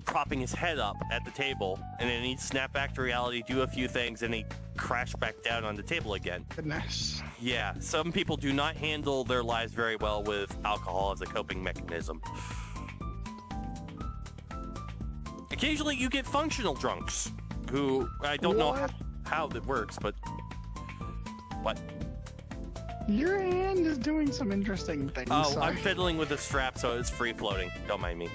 propping his head up at the table, and then he'd snap back to reality, do a few things, and he'd crash back down on the table again. Goodness. Yeah, some people do not handle their lives very well with alcohol as a coping mechanism. Occasionally you get functional drunks, who I don't know how that works, but... What? Your hand is doing some interesting things. Oh, sorry. I'm fiddling with the strap so it's free floating. Don't mind me.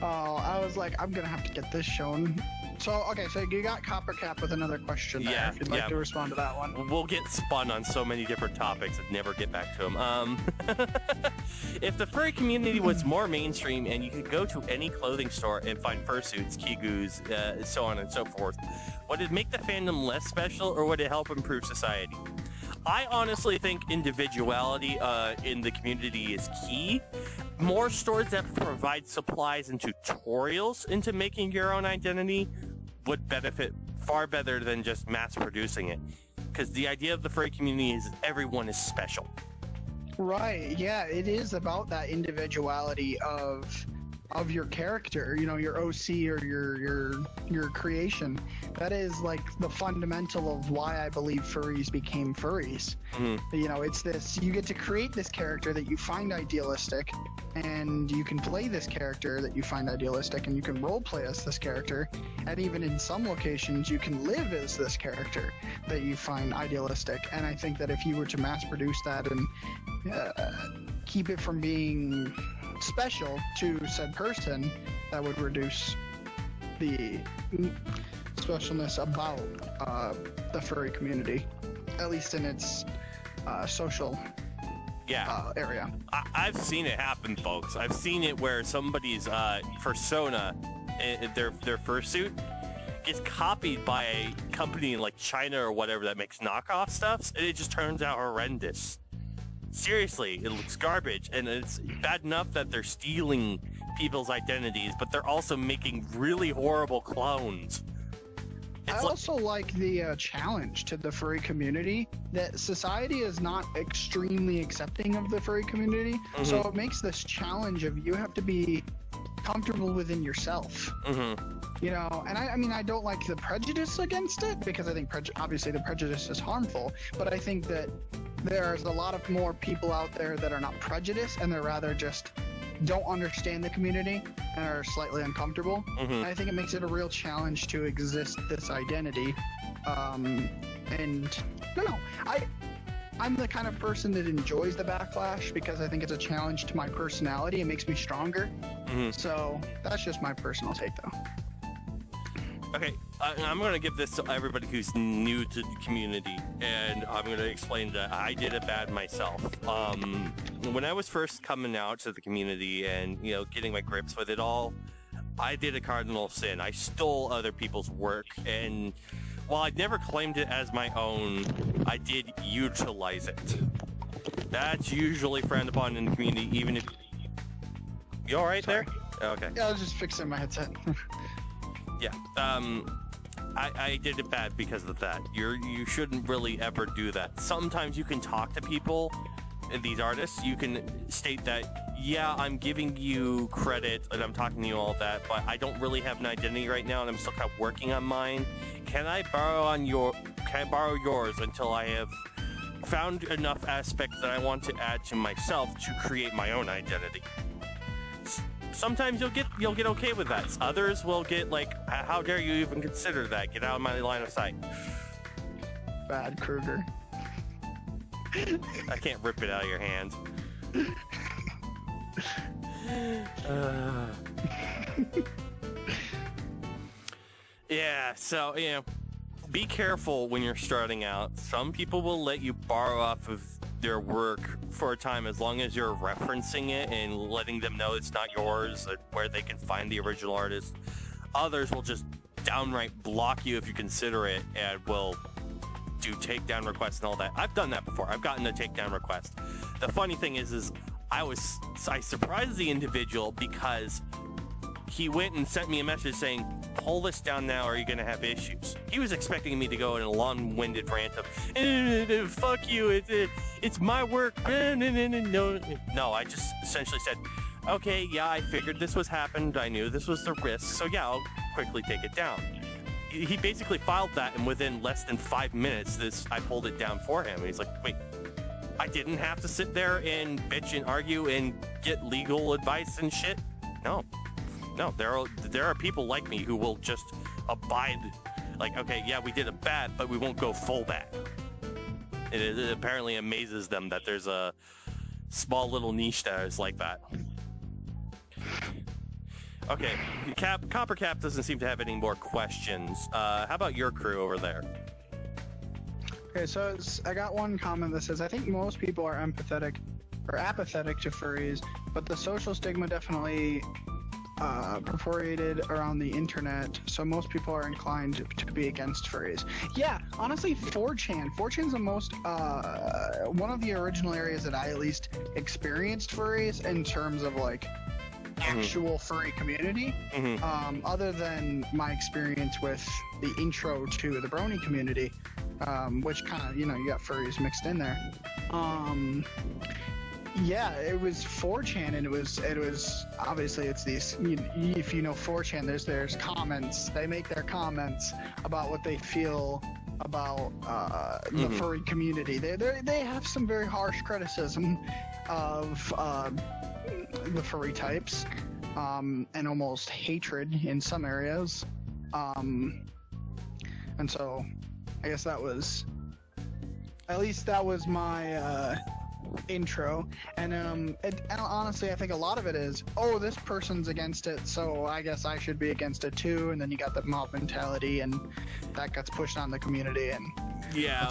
Oh, I was like, I'm gonna have to get this shown. So, okay, so you got Copper Cap with another question there, Yeah, if you'd like to respond to that one. We'll get spun on so many different topics and never get back to them. If the furry community was more mainstream and you could go to any clothing store and find fursuits, kigus, so on and so forth, would it make the fandom less special, or would it help improve society? I honestly think individuality in the community is key. More stores that provide supplies and tutorials into making your own identity would benefit far better than just mass producing it. Because the idea of the furry community is everyone is special. Right, yeah, it is about that individuality of your character, you know, your OC or your creation. That is like the fundamental of why I believe furries became furries. Mm-hmm. You know, it's this, you get to create this character that you find idealistic, and you can play this character that you find idealistic, and you can role play as this character, and even in some locations you can live as this character that you find idealistic. And I think that if you were to mass produce that and keep it from being special to said person, that would reduce the specialness about the furry community, at least in its social area. I've seen it happen, folks. I've seen it where somebody's persona, their fursuit, gets copied by a company in like China or whatever that makes knockoff stuff, and it just turns out horrendous. Seriously, it looks garbage, and it's bad enough that they're stealing people's identities, but they're also making really horrible clones. I also like the challenge to the furry community, that society is not extremely accepting of the furry community, mm-hmm. So it makes this challenge of you have to be comfortable within yourself. Mm-hmm. You know, and I mean, I don't like the prejudice against it, because I think obviously the prejudice is harmful, but I think that there's a lot of more people out there that are not prejudiced, and they're rather just don't understand the community and are slightly uncomfortable. Mm-hmm. And I think it makes it a real challenge to exist this identity. And I don't know, I'm the kind of person that enjoys the backlash, because I think it's a challenge to my personality. It makes me stronger. Mm-hmm. So that's just my personal take, though. Okay, I'm going to give this to everybody who's new to the community, and I'm going to explain that I did it bad myself. When I was first coming out to the community and, you know, getting my grips with it all, I did a cardinal sin. I stole other people's work, and while I never claimed it as my own, I did utilize it. That's usually frowned upon in the community, even if... You alright there? Okay. Yeah, I was just fixing my headset. Yeah, I did it bad because of that. You shouldn't really ever do that. Sometimes you can talk to people, these artists, you can state that, yeah, I'm giving you credit and I'm talking to you all that, but I don't really have an identity right now and I'm still kind of working on mine. Can I borrow yours until I have found enough aspects that I want to add to myself to create my own identity? Sometimes you'll get okay with that. Others will get like, how dare you even consider that? Get out of my line of sight. Bad Kruger. I can't rip it out of your hand. Yeah, so, you know, be careful when you're starting out. Some people will let you borrow off of their work for a time as long as you're referencing it and letting them know it's not yours, where they can find the original artist. Others will just downright block you if you consider it and will do takedown requests and all that. I've done that before. I've gotten a takedown request. The funny thing is I surprised the individual because he went and sent me a message saying, pull this down now or you're going to have issues. He was expecting me to go in a long-winded rant of, fuck you, it's my work. No, I just essentially said, okay, yeah, I figured this was happened. I knew this was the risk. So yeah, I'll quickly take it down. He basically filed that, and within less than 5 minutes, I pulled it down for him. And he's like, wait, I didn't have to sit there and bitch and argue and get legal advice and shit? No, there are people like me who will just abide, like, okay, yeah, we did it bad, but we won't go full bad. It apparently amazes them that there's a small little niche that is like that. Okay, Coppercap doesn't seem to have any more questions. How about your crew over there? Okay, so I got one comment that says, I think most people are empathetic or apathetic to furries, but the social stigma definitely perforated around the internet, so most people are inclined to be against furries. Yeah, honestly, 4chan's the most, one of the original areas that I at least experienced furries in terms of, like, actual furry community, other than my experience with the intro to the brony community, which kind of, you know, you got furries mixed in there. Yeah, it was 4chan, and it was obviously, it's these, if you know 4chan, there's comments. They make their comments about what they feel about the furry community. They have some very harsh criticism of the furry types, and almost hatred in some areas. And so I guess that was my intro, and honestly, I think a lot of it is, oh, this person's against it, so I guess I should be against it too. And then you got the mob mentality, and that gets pushed on the community. And yeah,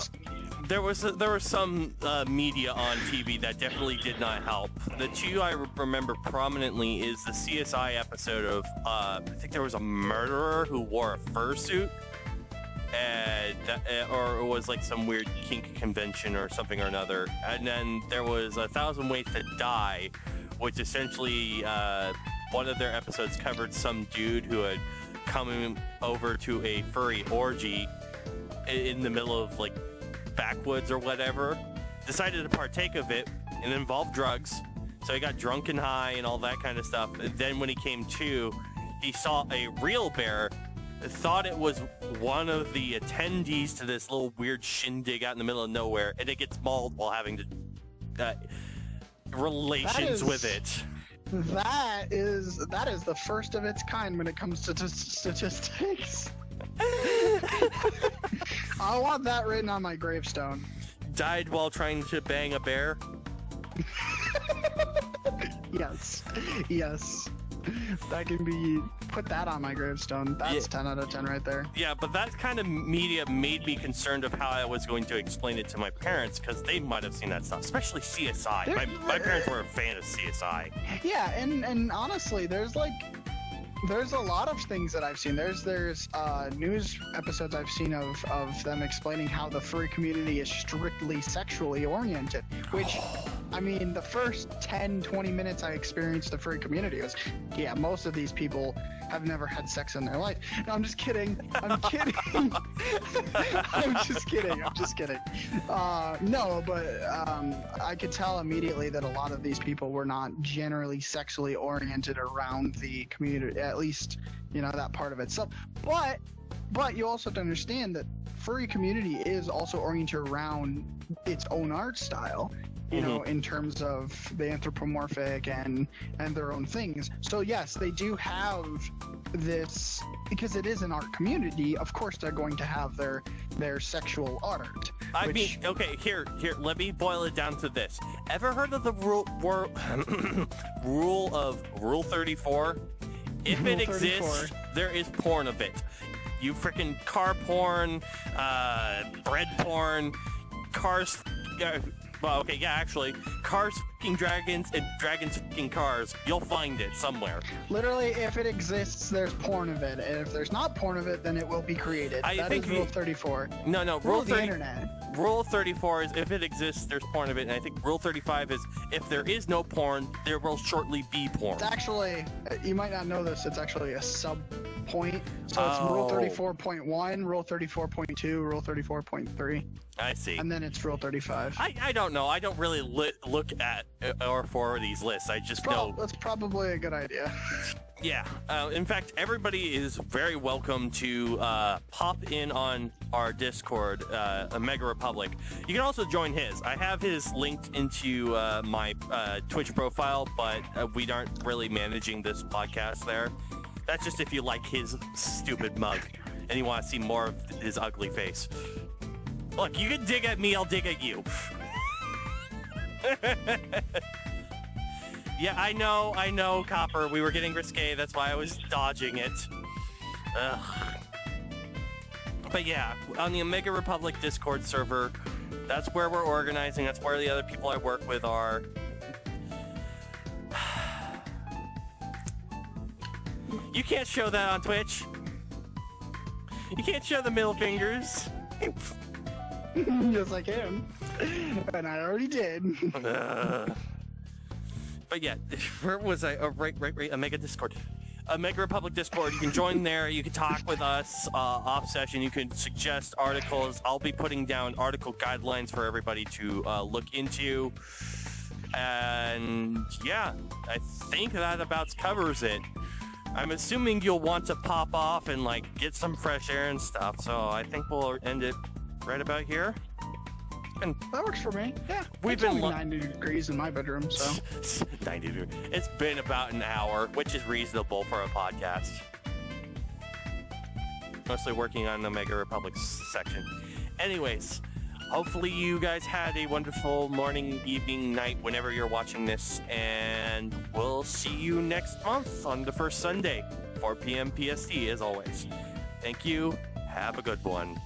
there was some media on TV that definitely did not help. The two I remember prominently is the CSI episode of I think there was a murderer who wore a fursuit. Or it was like some weird kink convention or something or another. And then there was 1,000 Ways to Die, which essentially one of their episodes covered some dude who had come over to a furry orgy in the middle of like backwoods or whatever, decided to partake of it, and it involved drugs. So he got drunk and high and all that kind of stuff. And then when he came to, he saw a real bear, thought it was one of the attendees to this little weird shindig out in the middle of nowhere, and it gets mauled while having to relations with it. That is the first of its kind when it comes to statistics. I want that written on my gravestone. Died while trying to bang a bear. Yes. That can be, put that on my gravestone. That's 10 out of 10 right there. Yeah, but that kind of media made me concerned of how I was going to explain it to my parents, because they might have seen that stuff, especially CSI. My parents were a fan of CSI. Yeah, and honestly, there's a lot of things that I've seen. There's news episodes I've seen of them explaining how the furry community is strictly sexually oriented, which, I mean, the first 10, 20 minutes I experienced the furry community was, yeah, most of these people have never had sex in their life. No, I'm just kidding. I'm kidding. I'm just kidding. No, but I could tell immediately that a lot of these people were not generally sexually oriented around the community, at least, you know, that part of it. So, but you also have to understand that furry community is also oriented around its own art style. You know, in terms of the anthropomorphic and their own things. So yes, they do have this, because it is an art community. Of course, they're going to have their sexual art. I mean, okay, here, let me boil it down to this. Ever heard of the Rule 34? If it exists, there is porn of it. You freaking car porn, bread porn, cars. Well, okay, yeah, actually, cars fucking dragons and dragons fucking cars. You'll find it somewhere. Literally, if it exists, there's porn of it. And if there's not porn of it, then it will be created. That is Rule 34. No, Rule of the internet. Rule 34 is if it exists, there's porn of it. And I think Rule 35 is if there is no porn, there will shortly be porn. It's actually, you might not know this, it's actually a sub-point. So it's Rule 34.1, Rule 34.2, Rule 34.3. I see. And then it's Rule 35. I don't know. I don't really look at or for these lists. I just know. That's probably a good idea. Yeah. In fact, everybody is very welcome to pop in on our Discord, Mega Republic. You can also join his. I have his linked into my Twitch profile, but we aren't really managing this podcast there. That's just if you like his stupid mug and you want to see more of his ugly face. Look, you can dig at me, I'll dig at you. Yeah, I know, Copper. We were getting risque. That's why I was dodging it. Ugh. But yeah, on the Omega Republic Discord server, that's where we're organizing. That's where the other people I work with are. You can't show that on Twitch. You can't show the middle fingers. Yes, I can. And I already did. But yeah, where was I? Oh, right. Omega Discord. Omega Republic Discord. You can join there. You can talk with us off session. You can suggest articles. I'll be putting down article guidelines for everybody to look into. And yeah, I think that about covers it. I'm assuming you'll want to pop off and like get some fresh air and stuff. So I think we'll end it right about here. And that works for me. Yeah, we've been 90 degrees in my bedroom, so 90 degrees. It's been about an hour, which is reasonable for a podcast. Mostly working on the Omega Republic section. Anyways, hopefully you guys had a wonderful morning, evening, night, whenever you're watching this, and we'll see you next month on the first Sunday, 4 p.m. PST, as always. Thank you. Have a good one.